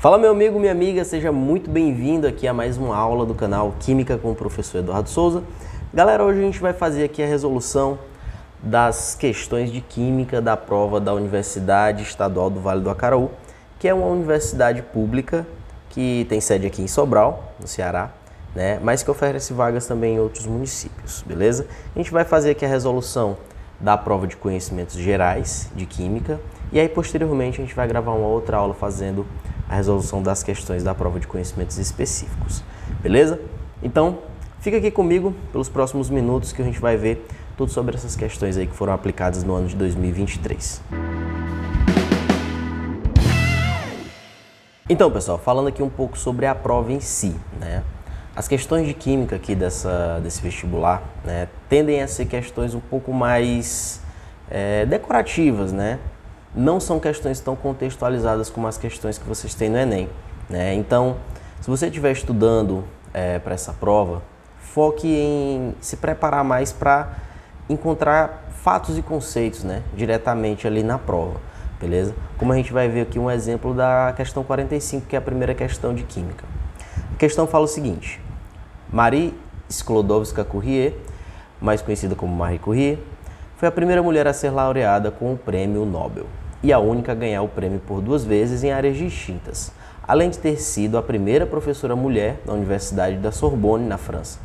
Fala meu amigo, minha amiga, seja muito bem-vindo aqui a mais uma aula do canal Química com o professor Eduardo Souza. Galera, hoje a gente vai fazer aqui a resolução das questões de Química da prova da Universidade Estadual do Vale do Acaraú, que é uma universidade pública que tem sede aqui em Sobral, no Ceará, né? Mas que oferece vagas também em outros municípios, beleza? A gente vai fazer aqui a resolução da prova de conhecimentos gerais de Química e aí posteriormente a gente vai gravar uma outra aula fazendo a resolução das questões da prova de conhecimentos específicos, beleza? Então, fica aqui comigo pelos próximos minutos que a gente vai ver tudo sobre essas questões aí que foram aplicadas no ano de 2023. Então, pessoal, falando aqui um pouco sobre a prova em si, né? As questões de Química aqui desse vestibular, né, tendem a ser questões um pouco mais decorativas, né? Não são questões tão contextualizadas como as questões que vocês têm no Enem, né? Então, se você estiver estudando para essa prova, foque em se preparar mais para encontrar fatos e conceitos, né, diretamente ali na prova, beleza? Como a gente vai ver aqui um exemplo da questão 45, que é a primeira questão de Química. A questão fala o seguinte: Marie Sklodowska-Curie, mais conhecida como Marie Curie, foi a primeira mulher a ser laureada com o Prêmio Nobel e a única a ganhar o prêmio por 2 vezes em áreas distintas, além de ter sido a primeira professora mulher na Universidade da Sorbonne, na França.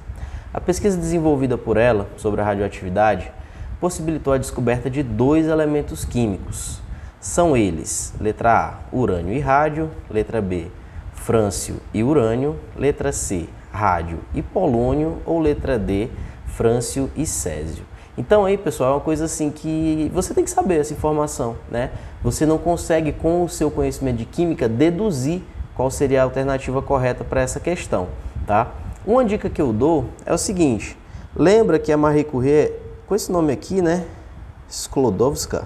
A pesquisa desenvolvida por ela sobre a radioatividade possibilitou a descoberta de 2 elementos químicos. São eles: letra A, urânio e rádio, letra B, frâncio e urânio, letra C, rádio e polônio, ou letra D, frâncio e césio. Então aí, pessoal, é uma coisa assim que você tem que saber essa informação, né? Você não consegue, com o seu conhecimento de Química, deduzir qual seria a alternativa correta para essa questão, tá? Uma dica que eu dou é o seguinte: lembra que a Marie Curie, com esse nome aqui, né, Sklodowska,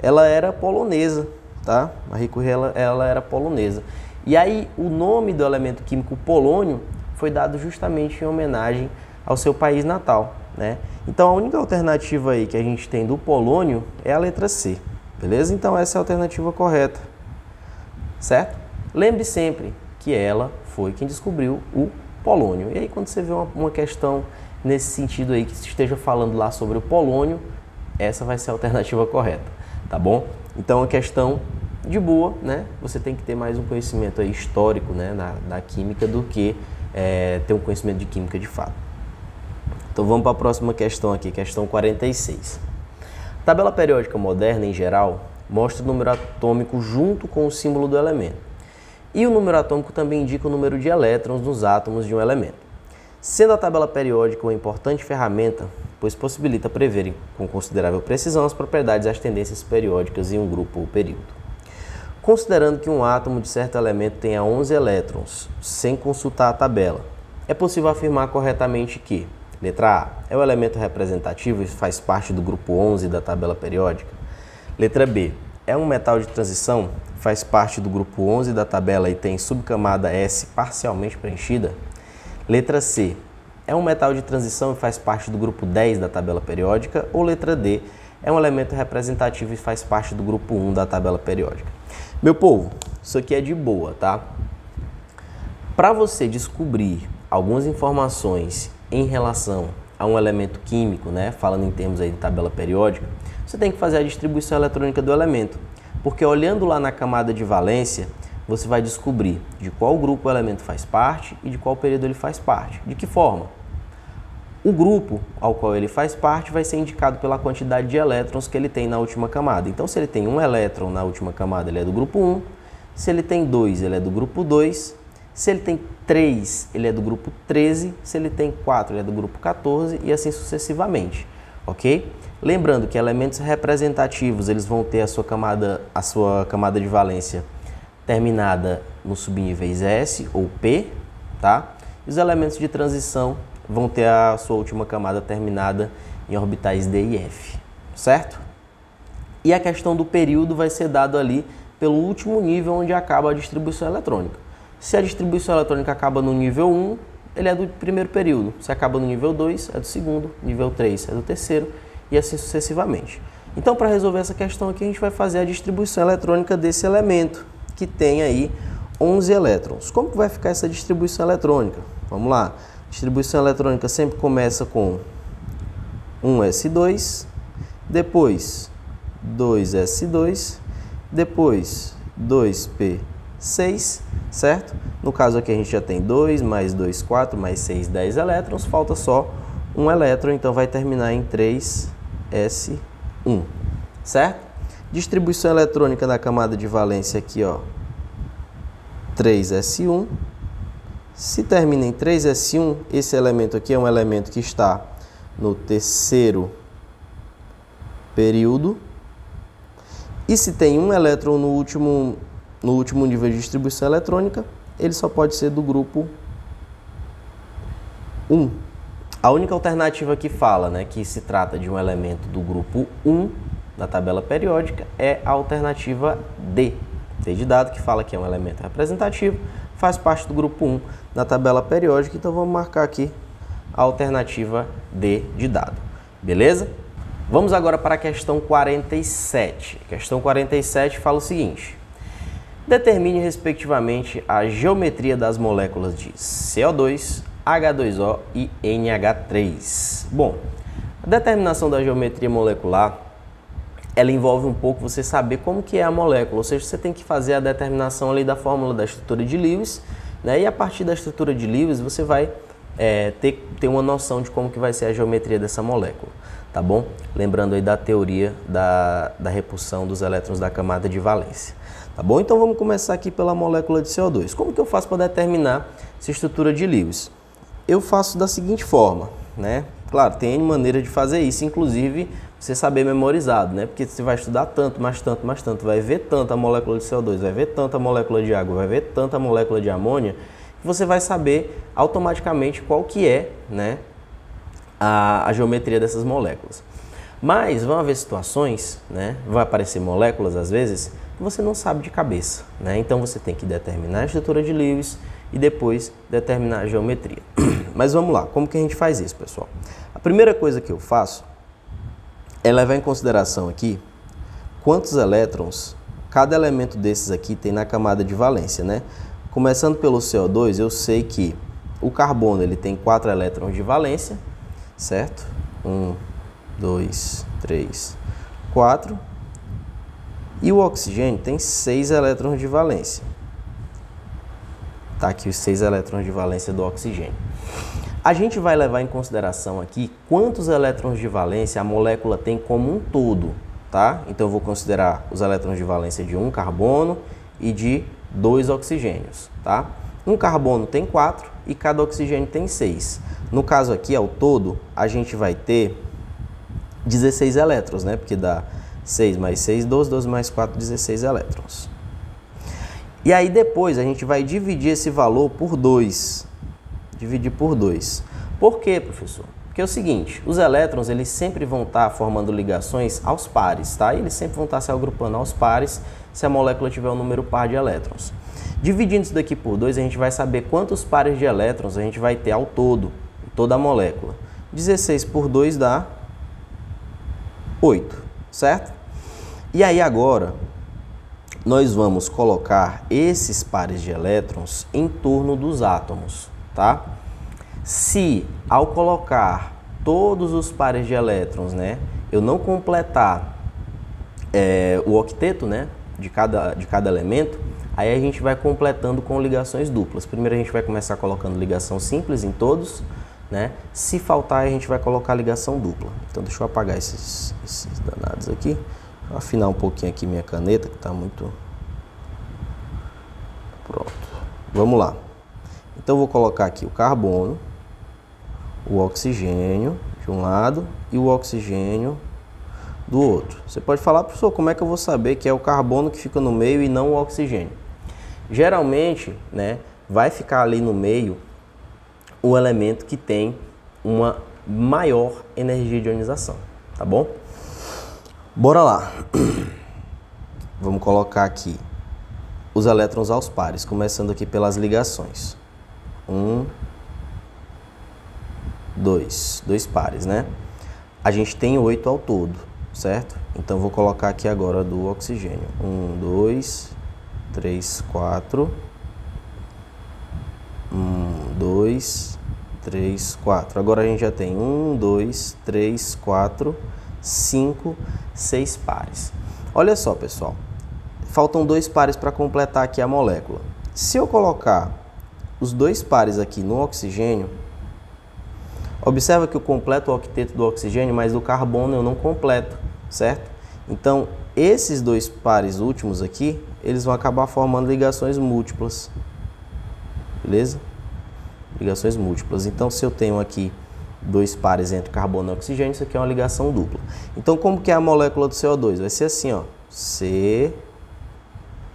ela era polonesa, tá? Marie Curie, ela era polonesa. E aí o nome do elemento químico polônio foi dado justamente em homenagem ao seu país natal, né? Então a única alternativa aí que a gente tem do polônio é a letra C, beleza? Então essa é a alternativa correta, certo? Lembre sempre que ela foi quem descobriu o polônio. E aí quando você vê uma questão nesse sentido aí, que esteja falando lá sobre o polônio, essa vai ser a alternativa correta, tá bom? Então a questão de boa, né? Você tem que ter mais um conhecimento aí histórico, né, da química do que ter um conhecimento de química de fato. Então vamos para a próxima questão aqui, questão 46. A tabela periódica moderna, em geral, mostra o número atômico junto com o símbolo do elemento. E o número atômico também indica o número de elétrons nos átomos de um elemento. Sendo a tabela periódica uma importante ferramenta, pois possibilita prever com considerável precisão as propriedades e as tendências periódicas em um grupo ou período. Considerando que um átomo de certo elemento tenha 11 elétrons, sem consultar a tabela, é possível afirmar corretamente que: letra A, é o elemento representativo e faz parte do grupo 11 da tabela periódica. Letra B, é um metal de transição, faz parte do grupo 11 da tabela e tem subcamada S parcialmente preenchida. Letra C, é um metal de transição e faz parte do grupo 10 da tabela periódica. Ou letra D, é um elemento representativo e faz parte do grupo 1 da tabela periódica. Meu povo, isso aqui é de boa, tá? Para você descobrir algumas informações em relação a um elemento químico, né, falando em termos aí de tabela periódica, você tem que fazer a distribuição eletrônica do elemento, porque olhando lá na camada de valência, você vai descobrir de qual grupo o elemento faz parte e de qual período ele faz parte. De que forma? O grupo ao qual ele faz parte vai ser indicado pela quantidade de elétrons que ele tem na última camada. Então, se ele tem 1 elétron na última camada, ele é do grupo 1. Se ele tem 2, ele é do grupo 2. Se ele tem 3, ele é do grupo 13. Se ele tem 4, ele é do grupo 14 e assim sucessivamente, ok? Lembrando que elementos representativos, eles vão ter a sua camada de valência terminada nos subníveis S ou P, tá? E os elementos de transição vão ter a sua última camada terminada em orbitais D e F, certo? E a questão do período vai ser dado ali pelo último nível onde acaba a distribuição eletrônica. Se a distribuição eletrônica acaba no nível 1, ele é do primeiro período. Se acaba no nível 2, é do segundo. Nível 3 é do terceiro e assim sucessivamente. Então, para resolver essa questão aqui, a gente vai fazer a distribuição eletrônica desse elemento, que tem aí 11 elétrons. Como que vai ficar essa distribuição eletrônica? Vamos lá. Distribuição eletrônica sempre começa com 1s2, depois 2s2, depois 2p6, certo? No caso aqui a gente já tem 2, mais 2, 4, mais 6, 10 elétrons, falta só um elétron, então vai terminar em 3s1, certo? Distribuição eletrônica na camada de valência aqui, ó, 3s1. Se termina em 3s1, esse elemento aqui é um elemento que está no terceiro período. E se tem um elétron no último nível de distribuição eletrônica, ele só pode ser do grupo 1. A única alternativa que fala, né, que se trata de um elemento do grupo 1 da tabela periódica é a alternativa D. D de dado, que fala que é um elemento representativo, faz parte do grupo 1 da tabela periódica, então vamos marcar aqui a alternativa D de dado. Beleza? Vamos agora para a questão 47. A questão 47 fala o seguinte: determine respectivamente a geometria das moléculas de CO2, H2O e NH3. Bom, a determinação da geometria molecular, ela envolve um pouco você saber como que é a molécula, ou seja, você tem que fazer a determinação ali da fórmula da estrutura de Lewis, né? E a partir da estrutura de Lewis você vai ter uma noção de como que vai ser a geometria dessa molécula, tá bom? Lembrando aí da teoria da repulsão dos elétrons da camada de valência, tá bom? Então vamos começar aqui pela molécula de CO2. Como que eu faço para determinar essa estrutura de Lewis? Eu faço da seguinte forma, né? Claro, tem N maneira de fazer isso, inclusive você saber memorizado, né? Porque você vai estudar tanto, mais tanto, mais tanto, vai ver tanto a molécula de CO2, vai ver tanto a molécula de água, vai ver tanto a molécula de amônia, que você vai saber automaticamente qual que é, né, a geometria dessas moléculas. Mas vão haver situações, né? Vai aparecer moléculas às vezes que você não sabe de cabeça, né? Então você tem que determinar a estrutura de Lewis e depois determinar a geometria. Mas vamos lá, como que a gente faz isso, pessoal? A primeira coisa que eu faço é levar em consideração aqui quantos elétrons cada elemento desses aqui tem na camada de valência, né? Começando pelo CO2, eu sei que o carbono ele tem 4 elétrons de valência, certo? 1, 2, 3, 4. E o oxigênio tem 6 elétrons de valência. Tá aqui os 6 elétrons de valência do oxigênio. A gente vai levar em consideração aqui quantos elétrons de valência a molécula tem como um todo, tá? Então eu vou considerar os elétrons de valência de um carbono e de 2 oxigênios, tá? Um carbono tem 4 e cada oxigênio tem 6. No caso aqui, ao todo, a gente vai ter 16 elétrons, né? Porque dá 6 mais 6, 12, 12 mais 4, 16 elétrons. E aí depois a gente vai dividir esse valor por 2. Dividir por 2. Por quê, professor? Porque é o seguinte, os elétrons eles sempre vão estar formando ligações aos pares, tá? Eles sempre vão estar se agrupando aos pares se a molécula tiver um número par de elétrons. Dividindo isso daqui por 2, a gente vai saber quantos pares de elétrons a gente vai ter ao todo, em toda a molécula. 16 por 2 dá 8, certo? E aí agora, nós vamos colocar esses pares de elétrons em torno dos átomos, tá? Se ao colocar todos os pares de elétrons, né, eu não completar o octeto, né, de cada elemento, aí a gente vai completando com ligações duplas. Primeiro a gente vai começar colocando ligação simples em todos, né? Se faltar a gente vai colocar ligação dupla. Então deixa eu apagar esses danados aqui. Vou afinar um pouquinho aqui minha caneta que está muito... Pronto. Vamos lá. Então, eu vou colocar aqui o carbono, o oxigênio de um lado e o oxigênio do outro. Você pode falar, professor, como é que eu vou saber que é o carbono que fica no meio e não o oxigênio? Geralmente, né, vai ficar ali no meio o elemento que tem uma maior energia de ionização, tá bom? Bora lá. Vamos colocar aqui os elétrons aos pares, começando aqui pelas ligações. 1, 2, 2 pares, né? A gente tem 8 ao todo, certo? Então vou colocar aqui agora do oxigênio. 1, 2, 3, 4, 2, 3, 4. Agora a gente já tem 1, 2, 3, 4, 5, 6 pares. Olha só, pessoal. Faltam 2 pares para completar aqui a molécula. Se eu colocar os 2 pares aqui no oxigênio, observa que eu completo o octeto do oxigênio, mas do carbono eu não completo, certo? Então, esses 2 pares últimos aqui, eles vão acabar formando ligações múltiplas. Beleza? Ligações múltiplas. Então, se eu tenho aqui 2 pares entre carbono e oxigênio, isso aqui é uma ligação dupla. Então, como que é a molécula do CO2? Vai ser assim, ó. C,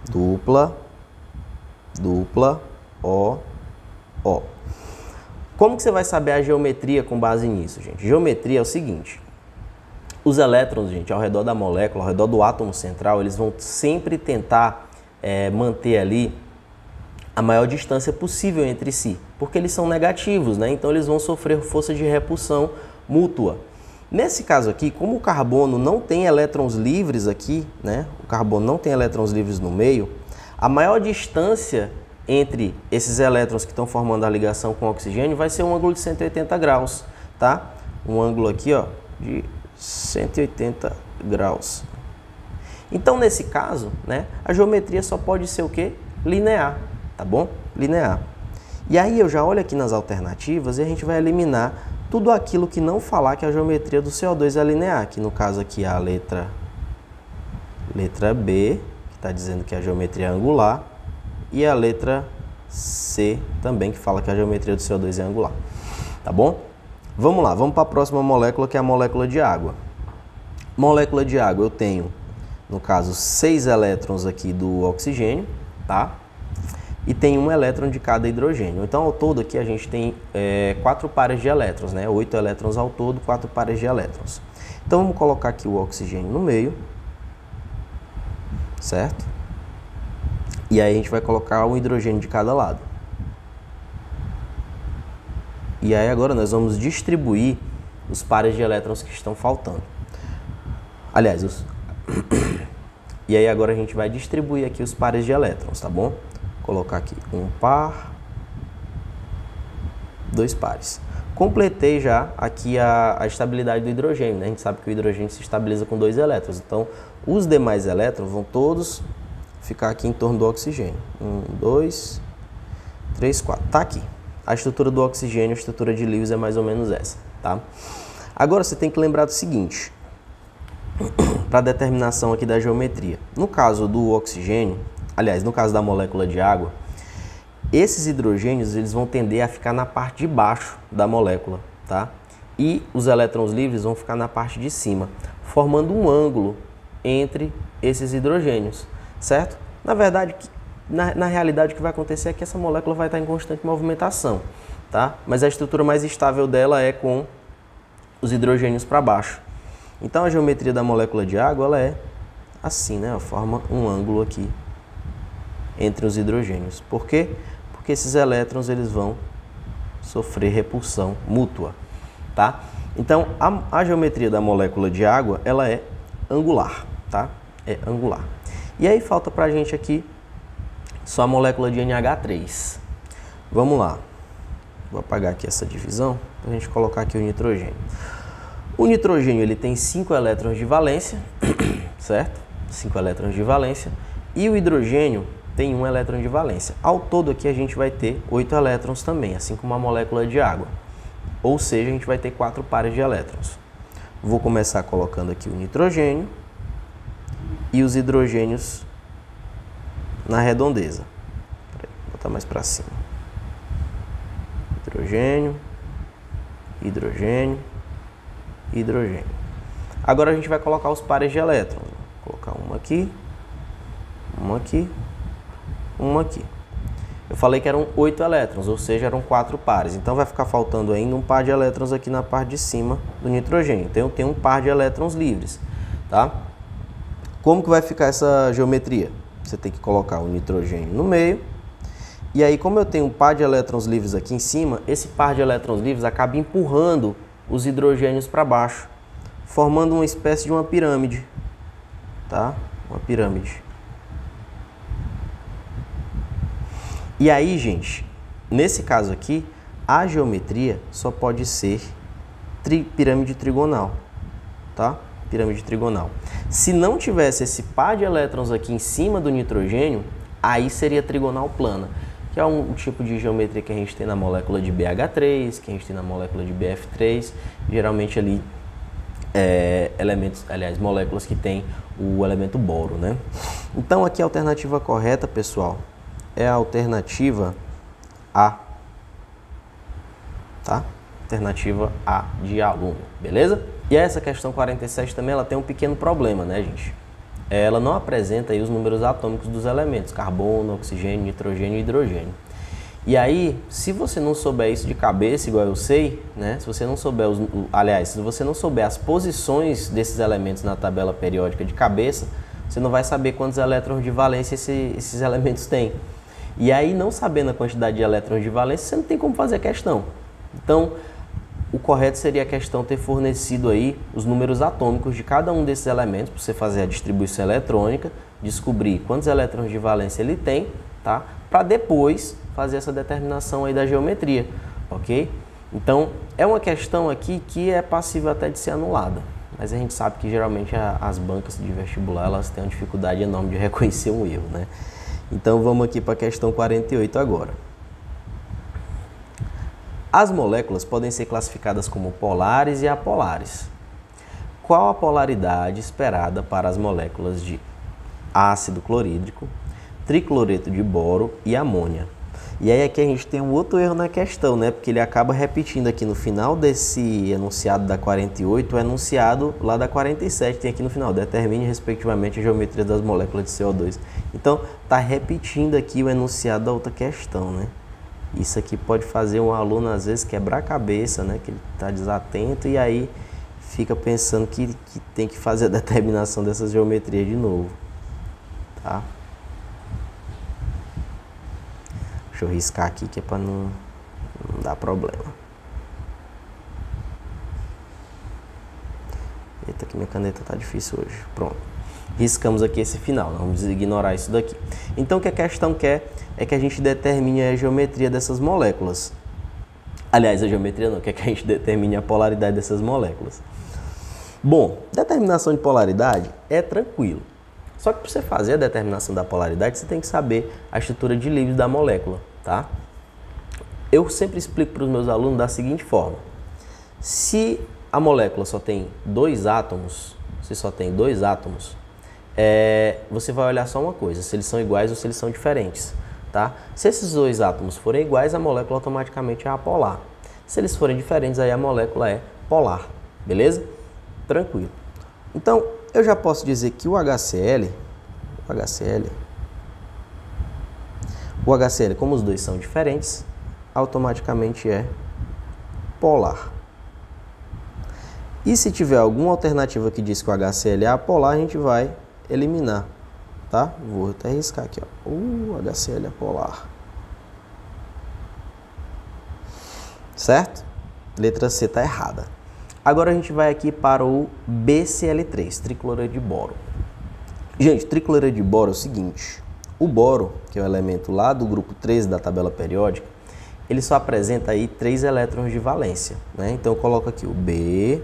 dupla, dupla, O, O. Como que você vai saber a geometria com base nisso, gente? Geometria é o seguinte. Os elétrons, gente, ao redor da molécula, ao redor do átomo central, eles vão sempre tentar manter ali a maior distância possível entre si, porque eles são negativos, né? Então eles vão sofrer força de repulsão mútua. Nesse caso aqui, como o carbono não tem elétrons livres aqui, né? O carbono não tem elétrons livres no meio, a maior distância entre esses elétrons que estão formando a ligação com o oxigênio vai ser um ângulo de 180 graus, tá? Um ângulo aqui, ó, de 180 graus. Então, nesse caso, né, a geometria só pode ser o quê? Linear, tá bom? Linear. E aí eu já olho aqui nas alternativas e a gente vai eliminar tudo aquilo que não falar que a geometria do CO2 é linear, que no caso aqui é a letra B, que está dizendo que a geometria é angular, e a letra C também, que fala que a geometria do CO2 é angular, tá bom? Vamos lá, vamos para a próxima molécula, que é a molécula de água. Molécula de água, eu tenho, no caso, 6 elétrons aqui do oxigênio, tá? E tem 1 elétron de cada hidrogênio. Então, ao todo aqui a gente tem 4 pares de elétrons, né? 8 elétrons ao todo, 4 pares de elétrons. Então, vamos colocar aqui o oxigênio no meio, certo? E aí a gente vai colocar um hidrogênio de cada lado. E aí agora nós vamos distribuir os pares de elétrons que estão faltando. Aliás, e aí agora a gente vai distribuir aqui os pares de elétrons, tá bom? Vou colocar aqui um par, 2 pares. Completei já aqui a estabilidade do hidrogênio, né? A gente sabe que o hidrogênio se estabiliza com 2 elétrons. Então, os demais elétrons vão todos ficar aqui em torno do oxigênio. 1, 2, 3, 4. Tá aqui. A estrutura do oxigênio, a estrutura de Lewis é mais ou menos essa, tá? Agora você tem que lembrar do seguinte, para a determinação aqui da geometria. No caso do oxigênio, aliás, no caso da molécula de água, esses hidrogênios eles vão tender a ficar na parte de baixo da molécula, tá? E os elétrons livres vão ficar na parte de cima, formando um ângulo entre esses hidrogênios, certo? Na verdade, na realidade, o que vai acontecer é que essa molécula vai estar em constante movimentação, tá? Mas a estrutura mais estável dela é com os hidrogênios para baixo. Então, a geometria da molécula de água, ela é assim, né? Ela forma um ângulo aqui entre os hidrogênios. Por quê? Porque esses elétrons, eles vão sofrer repulsão mútua, tá? Então, a geometria da molécula de água, ela é angular, tá? É angular. E aí, falta pra gente aqui só a molécula de NH3. Vamos lá. Vou apagar aqui essa divisão para a gente colocar aqui o nitrogênio. O nitrogênio ele tem 5 elétrons de valência, certo? 5 elétrons de valência. E o hidrogênio tem 1 elétron de valência. Ao todo aqui a gente vai ter 8 elétrons também, assim como a molécula de água. Ou seja, a gente vai ter 4 pares de elétrons. Vou começar colocando aqui o nitrogênio e os hidrogênios na redondeza. Vou botar mais para cima. Hidrogênio, hidrogênio, hidrogênio. Agora a gente vai colocar os pares de elétrons. Vou colocar uma aqui, uma aqui, uma aqui. Eu falei que eram 8 elétrons, ou seja, eram 4 pares. Então vai ficar faltando ainda um par de elétrons aqui na parte de cima do nitrogênio. Então eu tenho um par de elétrons livres, tá? Como que vai ficar essa geometria? Você tem que colocar o nitrogênio no meio. E aí, como eu tenho um par de elétrons livres aqui em cima, esse par de elétrons livres acaba empurrando os hidrogênios para baixo, formando uma espécie de uma pirâmide, tá? Uma pirâmide. E aí, gente, nesse caso aqui, a geometria só pode ser pirâmide trigonal, tá? Pirâmide trigonal. Se não tivesse esse par de elétrons aqui em cima do nitrogênio, aí seria trigonal plana, que é um tipo de geometria que a gente tem na molécula de BH3, que a gente tem na molécula de BF3, geralmente ali moléculas que tem o elemento boro, né? Então aqui a alternativa correta, pessoal, é a alternativa A, tá? Alternativa A de aluno, beleza? E essa questão 47 também, ela tem um pequeno problema, né, gente? Ela não apresenta aí os números atômicos dos elementos, carbono, oxigênio, nitrogênio e hidrogênio. E aí, se você não souber isso de cabeça, igual eu sei, né? Se você não souber, se você não souber as posições desses elementos na tabela periódica de cabeça, você não vai saber quantos elétrons de valência esses elementos têm. E aí, não sabendo a quantidade de elétrons de valência, você não tem como fazer a questão. Então, o correto seria a questão ter fornecido aí os números atômicos de cada um desses elementos, para você fazer a distribuição eletrônica, descobrir quantos elétrons de valência ele tem, tá? Para depois fazer essa determinação aí da geometria, ok? Então, é uma questão aqui que é passível até de ser anulada, mas a gente sabe que geralmente as bancas de vestibular, elas têm uma dificuldade enorme de reconhecer um erro, né? Então, vamos aqui para a questão 48 agora. As moléculas podem ser classificadas como polares e apolares. Qual a polaridade esperada para as moléculas de ácido clorídrico, tricloreto de boro e amônia? E aí aqui a gente tem um outro erro na questão, né? Porque ele acaba repetindo aqui no final desse enunciado da 48, o enunciado lá da 47 tem aqui no final, determine respectivamente a geometria das moléculas de CO2. Então, tá repetindo aqui o enunciado da outra questão, né? Isso aqui pode fazer um aluno, às vezes, quebrar a cabeça, né? Que ele está desatento e aí fica pensando que tem que fazer a determinação dessas geometrias de novo, tá? Deixa eu riscar aqui que é para não dar problema. Eita, que minha caneta tá difícil hoje. Pronto. Riscamos aqui esse final, vamos ignorar isso daqui. Então, o que a questão quer é que a gente determine a geometria dessas moléculas. Aliás, a geometria não, quer que a gente determine a polaridade dessas moléculas. Bom, determinação de polaridade é tranquilo. Só que para você fazer a determinação da polaridade, você tem que saber a estrutura de Lewis da molécula, tá? Eu sempre explico para os meus alunos da seguinte forma. Se a molécula só tem dois átomos, você vai olhar só uma coisa, se eles são iguais ou se eles são diferentes, tá? Se esses dois átomos forem iguais, a molécula automaticamente é apolar. Se eles forem diferentes, aí a molécula é polar, beleza? Tranquilo. Então, eu já posso dizer que o HCl, como os dois são diferentes, automaticamente é polar. E se tiver alguma alternativa que diz que o HCl é apolar, a gente vai eliminar, tá? Vou até riscar aqui, ó. O HCl é polar. Certo? Letra C está errada. Agora a gente vai aqui para o BCl3, tricloreto de boro. Gente, tricloreto de boro é o seguinte. O boro, que é o elemento lá do grupo 13 da tabela periódica, ele só apresenta aí 3 elétrons de valência, né? Então eu coloco aqui o B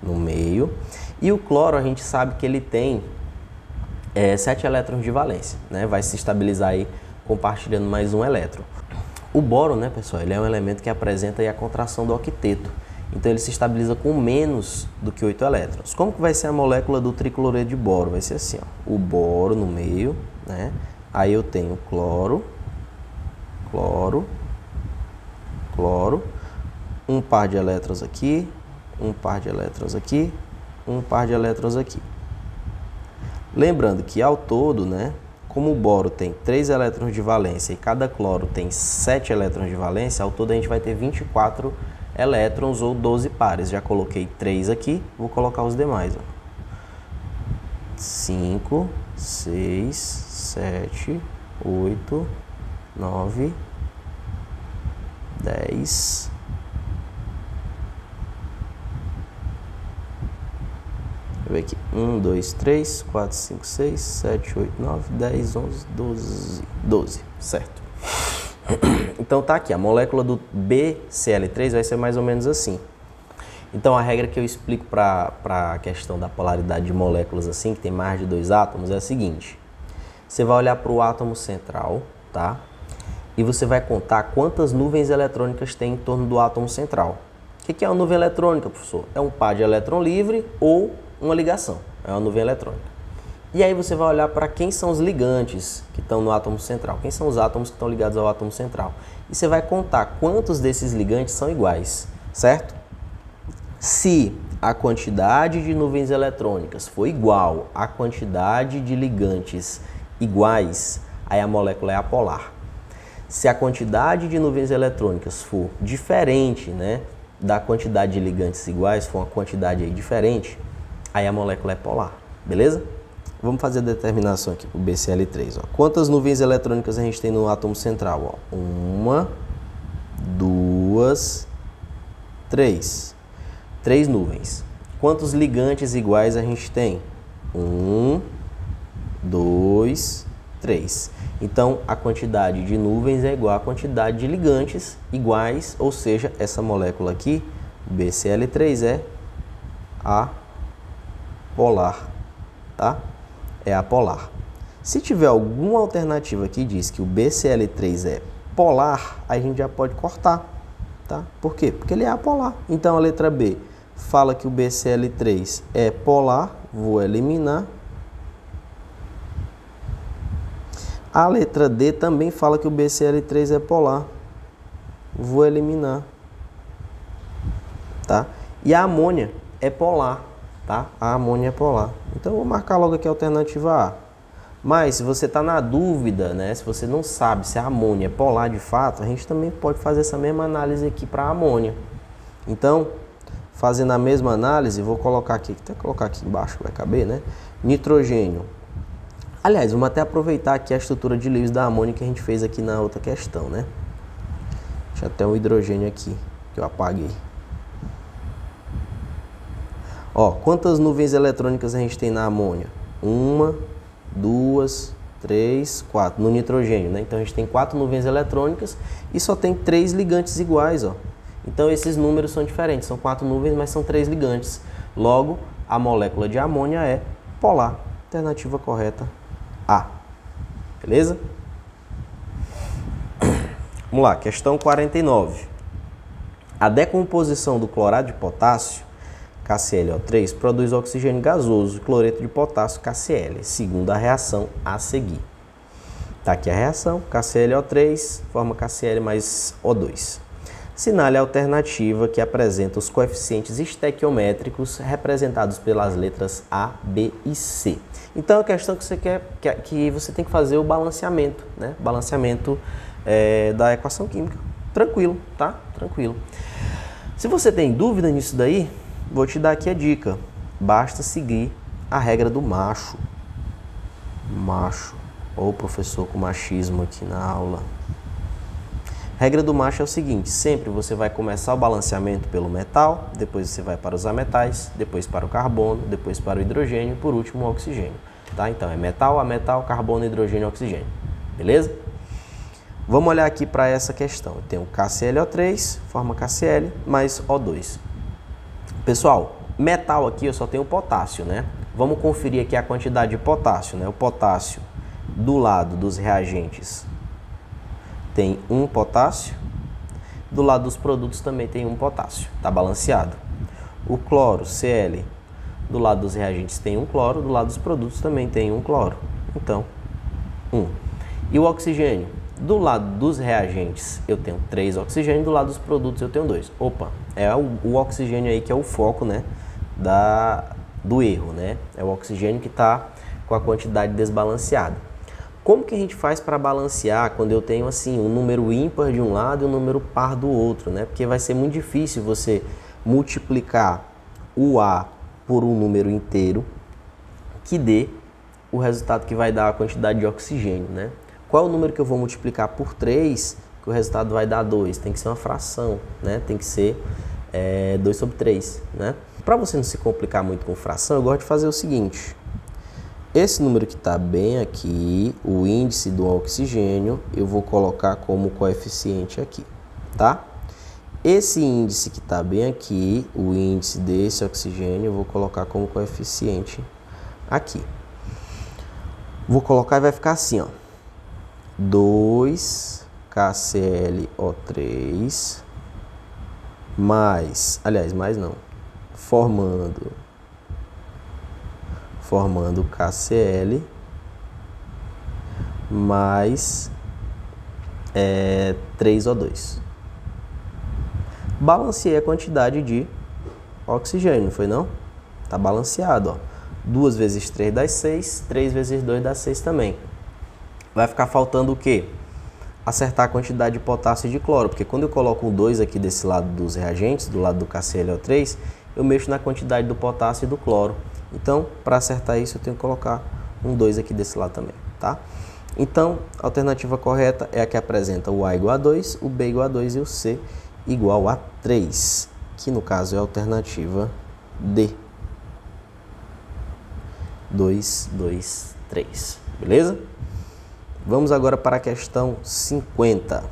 no meio. E o cloro, a gente sabe que ele tem 7 elétrons de valência, né? Vai se estabilizar aí compartilhando mais um elétron. O boro, né, pessoal, ele é um elemento que apresenta aí a contração do octeto. Então ele se estabiliza com menos do que 8 elétrons. Como que vai ser a molécula do tricloreto de boro? Vai ser assim, ó, o boro no meio, né? Aí eu tenho cloro, cloro, cloro, um par de elétrons aqui, um par de elétrons aqui, um par de elétrons aqui. Lembrando que ao todo, né, como o boro tem 3 elétrons de valência e cada cloro tem 7 elétrons de valência, ao todo a gente vai ter 24 elétrons ou 12 pares. Já coloquei 3 aqui, vou colocar os demais. 5, 6, 7, 8, 9, 10... Deixa eu ver aqui. 1, 2, 3, 4, 5, 6, 7, 8, 9, 10, 11, 12. 12, certo. Então tá aqui, a molécula do BCl3 vai ser mais ou menos assim. Então a regra que eu explico para a questão da polaridade de moléculas assim, que tem mais de 2 átomos, é a seguinte. Você vai olhar para o átomo central, tá? E você vai contar quantas nuvens eletrônicas tem em torno do átomo central. O que é uma nuvem eletrônica, professor? É um par de elétron livre ou uma ligação. É uma nuvem eletrônica. E aí você vai olhar para quem são os ligantes que estão no átomo central. Quem são os átomos que estão ligados ao átomo central. E você vai contar quantos desses ligantes são iguais, certo? Se a quantidade de nuvens eletrônicas for igual à quantidade de ligantes iguais, aí a molécula é apolar. Se a quantidade de nuvens eletrônicas for diferente, né, da quantidade de ligantes iguais, for uma quantidade aí diferente, aí a molécula é polar, beleza? Vamos fazer a determinação aqui para o BCl3. Ó. Quantas nuvens eletrônicas a gente tem no átomo central? Ó? 1, 2, 3. 3 nuvens. Quantos ligantes iguais a gente tem? 1, 2, 3. Então, a quantidade de nuvens é igual à quantidade de ligantes iguais, ou seja, essa molécula aqui, BCl3, é apolar, tá? É apolar. Se tiver alguma alternativa que diz que o BCl3 é polar, aí a gente já pode cortar, tá? Por quê? Porque ele é apolar. Então, a letra B fala que o BCl3 é polar, vou eliminar. A letra D também fala que o BCl3 é polar. Vou eliminar. Tá? E a amônia é polar. Tá? A amônia é polar. Então, eu vou marcar logo aqui a alternativa A. Mas, se você está na dúvida, né? Se você não sabe se a amônia é polar de fato, a gente também pode fazer essa mesma análise aqui para a amônia. Então, fazendo a mesma análise, vou colocar aqui, até colocar aqui embaixo, vai caber, né? Nitrogênio. Aliás, vamos até aproveitar aqui a estrutura de Lewis da amônia que a gente fez aqui na outra questão, né? Deixa até um hidrogênio aqui, que eu apaguei. Ó, quantas nuvens eletrônicas a gente tem na amônia? 1, 2, 3, 4. No nitrogênio, né? Então a gente tem 4 nuvens eletrônicas e só tem 3 ligantes iguais, ó. Então esses números são diferentes, são 4 nuvens, mas são 3 ligantes. Logo, a molécula de amônia é polar. Alternativa correta, A. Beleza? Vamos lá, questão 49. A decomposição do clorato de potássio, KClO3, produz oxigênio gasoso e cloreto de potássio, KCl, segundo a reação a seguir. Tá aqui a reação, KClO3 forma KCl mais O2. Assinale a alternativa que apresenta os coeficientes estequiométricos representados pelas letras A, B e C. Então, a questão que você que você tem que fazer o balanceamento, né? Balanceamento da equação química. Tranquilo, tá? Tranquilo. Se você tem dúvida nisso daí, vou te dar aqui a dica. Basta seguir a regra do macho. Macho. Ou professor com machismo aqui na aula. A regra do macho é o seguinte, sempre você vai começar o balanceamento pelo metal, depois você vai para os ametais, depois para o carbono, depois para o hidrogênio e por último o oxigênio. Tá? Então é metal, ametal, carbono, hidrogênio e oxigênio. Beleza? Vamos olhar aqui para essa questão. Eu tenho KClO3, forma KCl, mais O2. Pessoal, metal aqui eu só tenho potássio, né? Vamos conferir aqui a quantidade de potássio, né? O potássio do lado dos reagentes tem 1 potássio, do lado dos produtos também tem 1 potássio, está balanceado. O cloro, Cl, do lado dos reagentes tem 1 cloro, do lado dos produtos também tem 1 cloro, então 1. E o oxigênio, do lado dos reagentes eu tenho 3 oxigênio, do lado dos produtos eu tenho 2. Opa, é o oxigênio aí que é o foco, né, do erro, né? É o oxigênio que está com a quantidade desbalanceada. Como que a gente faz para balancear quando eu tenho assim um número ímpar de um lado e um número par do outro, né? Porque vai ser muito difícil você multiplicar o A por um número inteiro que dê o resultado que vai dar a quantidade de oxigênio, né? Qual é o número que eu vou multiplicar por 3 que o resultado vai dar 2? Tem que ser uma fração, né? Tem que ser 2 sobre 3, né? Para você não se complicar muito com fração, eu gosto de fazer o seguinte. Esse número que está bem aqui, o índice do oxigênio, eu vou colocar como coeficiente aqui, tá? Esse índice que está bem aqui, o índice desse oxigênio, eu vou colocar como coeficiente aqui. Vou colocar e vai ficar assim, ó. 2KClO3 mais, aliás, mais não, formando KCl mais 3O2. Balanceei a quantidade de oxigênio, não foi não? Tá balanceado, ó. 2 vezes 3 dá 6, 3 vezes 2 dá 6 também. Vai ficar faltando o quê? Acertar a quantidade de potássio e de cloro, porque quando eu coloco um 2 aqui desse lado dos reagentes, do lado do KClO3, eu mexo na quantidade do potássio e do cloro. Então, para acertar isso, eu tenho que colocar um 2 aqui desse lado também, tá? Então, a alternativa correta é a que apresenta o A igual a 2, o B igual a 2 e o C igual a 3, que no caso é a alternativa D. 2, 2, 3, beleza? Vamos agora para a questão 50.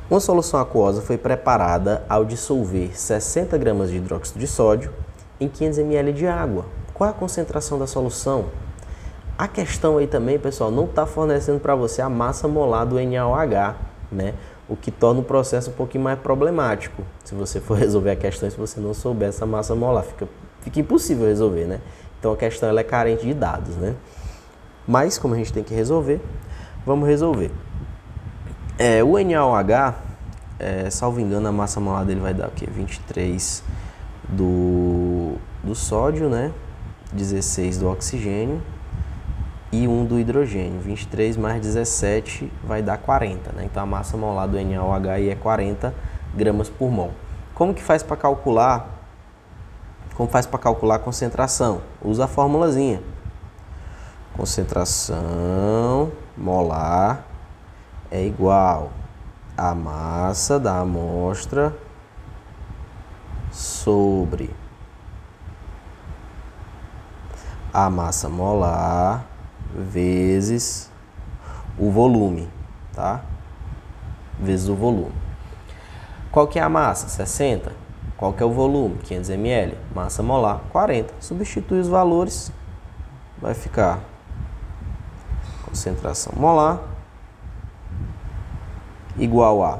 Uma solução aquosa foi preparada ao dissolver 60 gramas de hidróxido de sódio em 500 ml de água. Qual é a concentração da solução? A questão aí também, pessoal, não está fornecendo para você a massa molar do NaOH, né? O que torna o processo um pouquinho mais problemático. Se você for resolver a questão, se você não souber essa massa molar, fica impossível resolver, né? Então a questão ela é carente de dados, né? Mas, como a gente tem que resolver, vamos resolver. O NaOH, salvo engano, a massa molar dele vai dar o quê? 23 do sódio, né? 16 do oxigênio e 1 do hidrogênio. 23 mais 17 vai dar 40, né? Então a massa molar do NaOH aí é 40 gramas por mol. Como que faz para calcular? Como faz para calcular a concentração? Usa a formulazinha. Concentração molar é igual a massa da amostra sobre a massa molar vezes o volume, tá? Vezes o volume. Qual que é a massa? 60. Qual que é o volume? 500 ml. Massa molar, 40. Substitui os valores, vai ficar concentração molar igual a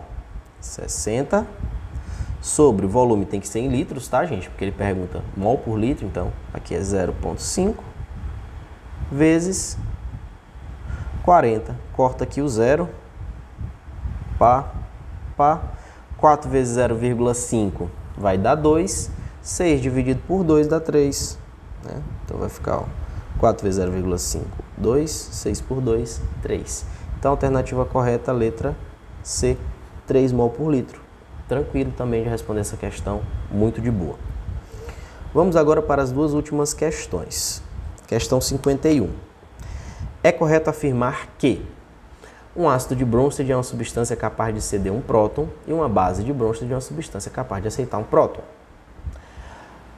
60 sobre o volume, tem que ser em litros, tá, gente? Porque ele pergunta mol por litro, então aqui é 0,5 vezes 40. Corta aqui o 0. Pá. 4 vezes 0,5 vai dar 2. 6 dividido por 2 dá 3. Né? Então vai ficar, ó, 4 vezes 0,5, 2. 6 por 2, 3. Então a alternativa correta, letra C, 3 mol por litro. Tranquilo também de responder essa questão, muito de boa. Vamos agora para as duas últimas questões. Questão 51. É correto afirmar que um ácido de Bronsted é uma substância capaz de ceder um próton e uma base de Bronsted é uma substância capaz de aceitar um próton.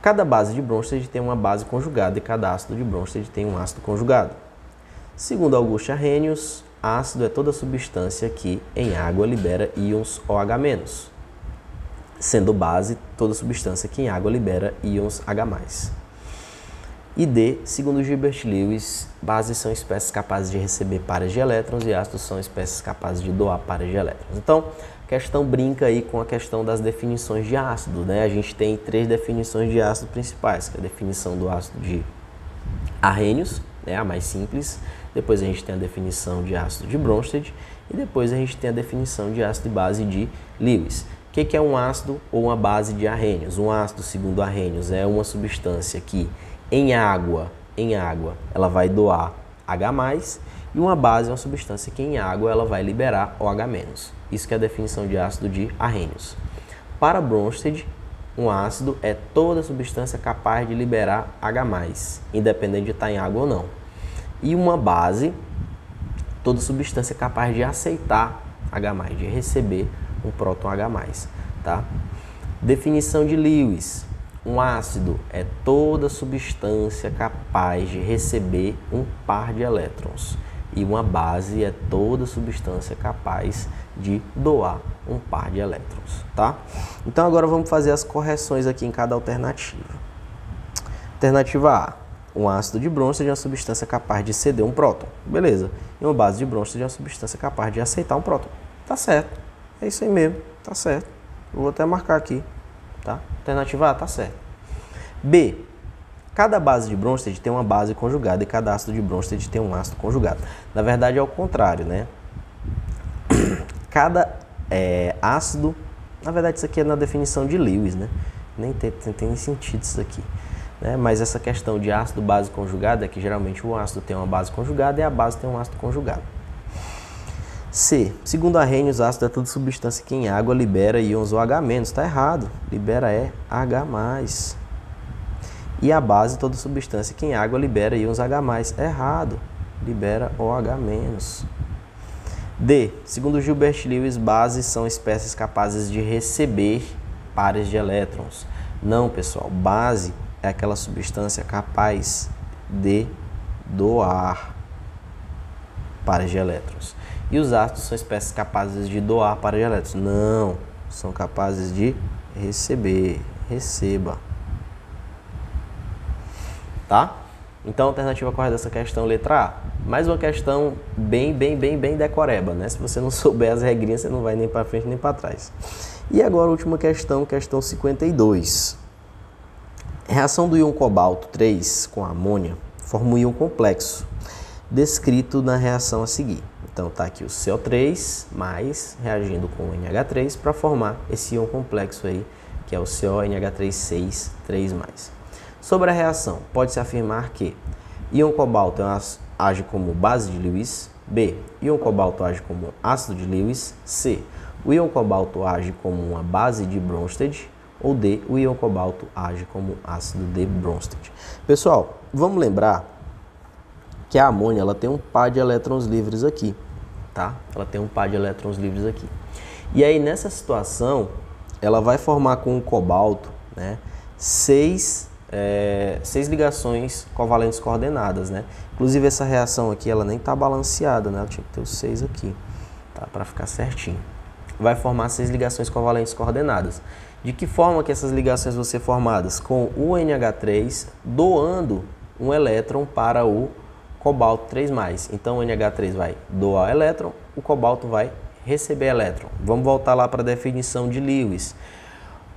Cada base de Bronsted tem uma base conjugada e cada ácido de Bronsted tem um ácido conjugado. Segundo Augusto Arrhenius, ácido é toda substância que em água libera íons OH-, sendo base toda substância que em água libera íons H+. E D, segundo Gilbert Lewis, bases são espécies capazes de receber pares de elétrons e ácidos são espécies capazes de doar pares de elétrons. Então, a questão brinca aí com a questão das definições de ácido, né? A gente tem 3 definições de ácido principais, que é a definição do ácido de Arrhenius, né, a mais simples. Depois a gente tem a definição de ácido de Bronsted e depois a gente tem a definição de ácido de base de Lewis. O que é um ácido ou uma base de Arrhenius? Um ácido, segundo Arrhenius, é uma substância que em água, ela vai doar H+, e uma base é uma substância que em água ela vai liberar OH-. Isso que é a definição de ácido de Arrhenius. Para Bronsted, um ácido é toda substância capaz de liberar H+, independente de estar em água ou não. E uma base, toda substância capaz de aceitar H+, de receber um próton H+, tá? Definição de Lewis. Um ácido é toda substância capaz de receber um par de elétrons. E uma base é toda substância capaz de doar um par de elétrons, tá? Então agora vamos fazer as correções aqui em cada alternativa. Alternativa A, um ácido de Bronsted é uma substância capaz de ceder um próton. Beleza. E uma base de Bronsted é uma substância capaz de aceitar um próton. Tá certo. É isso aí mesmo. Tá certo. Eu vou até marcar aqui, tá? Alternativa A, tá certo. B, cada base de Bronsted tem uma base conjugada e cada ácido de Bronsted tem um ácido conjugado. Na verdade é o contrário, né? Cada ácido, na verdade isso aqui é na definição de Lewis, né? Nem tem sentido isso aqui, né? Mas essa questão de ácido base conjugada é que geralmente o ácido tem uma base conjugada e a base tem um ácido conjugado. C, segundo Arrhenius, ácido é toda substância que em água libera íons OH-, está errado, libera H+. E a base toda substância que em água libera íons H+, errado, libera OH-. D, segundo Gilbert Lewis, bases são espécies capazes de receber pares de elétrons. Não, pessoal, base é aquela substância capaz de doar pares de elétrons. E os ácidos são espécies capazes de doar pares de elétrons. Não, são capazes de receber. Receba. Tá? Então, a alternativa correta dessa questão, letra A. Mais uma questão bem decoreba, né? Se você não souber as regrinhas, você não vai nem para frente nem para trás. E agora, a última questão, questão 52. Reação do íon cobalto 3 com amônia forma um íon complexo, descrito na reação a seguir. Então, tá aqui o CO3 mais reagindo com o NH3 para formar esse íon complexo aí, que é o CONH3 6,3+. Sobre a reação, pode-se afirmar que íon cobalto age como base de Lewis. B, íon cobalto age como ácido de Lewis. C, o íon cobalto age como uma base de Bronsted. Ou D, o íon cobalto age como ácido de Bronsted. Pessoal, vamos lembrar que a amônia ela tem um par de elétrons livres aqui, tá? Ela tem um par de elétrons livres aqui. E aí, nessa situação, ela vai formar com o cobalto, né, seis ligações covalentes coordenadas, né? Inclusive, essa reação aqui, ela nem está balanceada, né? Ela tinha que ter os 6 aqui, tá? Para ficar certinho. Vai formar 6 ligações covalentes coordenadas. De que forma que essas ligações vão ser formadas? Com o NH3 doando um elétron para o cobalto 3+. Então, o NH3 vai doar elétron, o cobalto vai receber elétron. Vamos voltar lá para a definição de Lewis.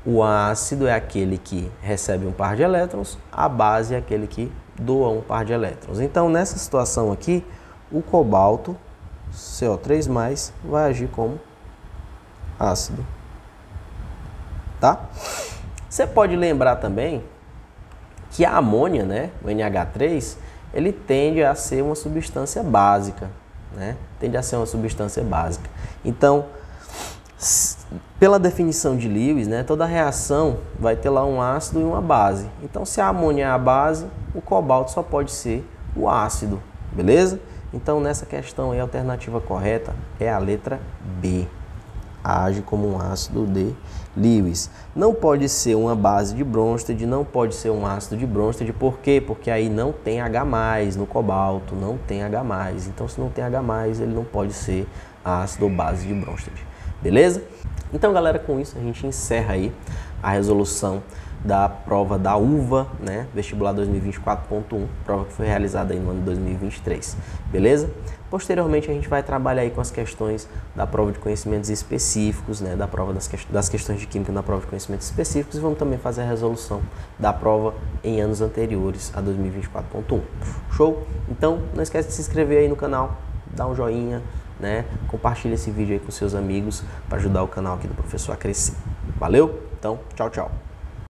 O ácido é aquele que recebe um par de elétrons, a base é aquele que doa um par de elétrons. Então, nessa situação aqui, o cobalto, CO3+, vai agir como ácido. Tá? Você pode lembrar também que a amônia, né, o NH3, ele tende a ser uma substância básica, né? Tende a ser uma substância básica. Então, pela definição de Lewis, né, toda reação vai ter lá um ácido e uma base. Então, se a amônia é a base, o cobalto só pode ser o ácido, beleza? Então, nessa questão aí, a alternativa correta é a letra B. Age como um ácido de Lewis. Não pode ser uma base de Bronsted, não pode ser um ácido de Bronsted. Por quê? Porque aí não tem H+, no cobalto, não tem H+. Então, se não tem H+, ele não pode ser ácido ou base de Bronsted. Beleza? Então, galera, com isso a gente encerra aí a resolução da prova da UVA, né? Vestibular 2024.1, prova que foi realizada aí no ano de 2023. Beleza? Posteriormente, a gente vai trabalhar aí com as questões da prova de conhecimentos específicos, né? Da prova das questões de química na prova de conhecimentos específicos, e vamos também fazer a resolução da prova em anos anteriores a 2024.1. Show? Então, não esquece de se inscrever aí no canal, dá um joinha, né? Compartilha esse vídeo aí com seus amigos para ajudar o canal aqui do professor a crescer. Valeu? Então, tchau, tchau.